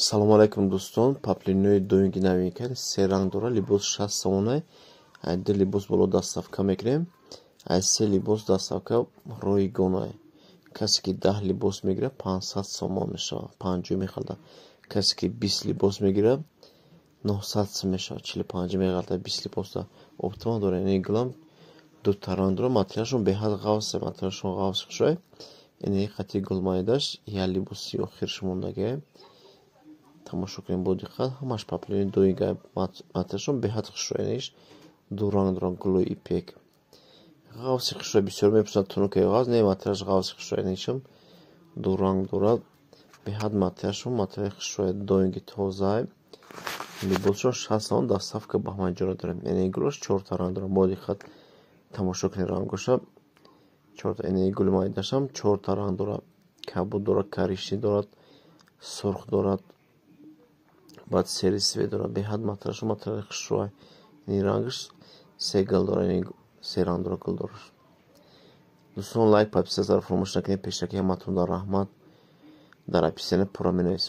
Салом алейкум дӯстон, паплинои доинги навинкар се ранг дора, либос 6 сомона, ду либос боло доставка мекунем, се либос доставка ройгона. Касе ки 10 либос мегира 500 сомон мешава, 50 мехалда. Касе ки 20 либос мегира 900 мешава, 45 мехалда 20 либоста. Оптимал дора, яъне гулам ду та ранг дора, материалшон беҳад ғавсе, материалшон ғавс хушай. Яъне хати гулмайдаш я либоси охирш мондагае. Тамошо кунем бо диққат, ҳамаш паплини доинга материалшон беҳад хушрӯяниш, ду ранг доран гулӯи ипек. ғавси хушрӯя бисёр мепурсанд тунукаи ғавс, не материалш ғавси хушрӯянишам ду ранг дорад, беҳад материалшон материали хушрӯя доинги тоза. Либосшон 6 сомон доставка ба ҳама ҷоро дорем. Яъне гулош 4 та ранг дорад. Бо диққат тамошо кунед рангоша. 4 та, яъне гулмайдашам 4 та ранг дорад. Кабуд дорад, кариши дорад, сурх дорад. Баъд сери свет дорад. Беҳад материалшон материали хушрӯя. Яъне рангаш се гул дорад, яъне се ранг дорад гулдораш. Дӯстон лайк подписаться фаромӯш накунед. Пешакӣ ҳаматон дар раҳмат дар описание пурра менависам.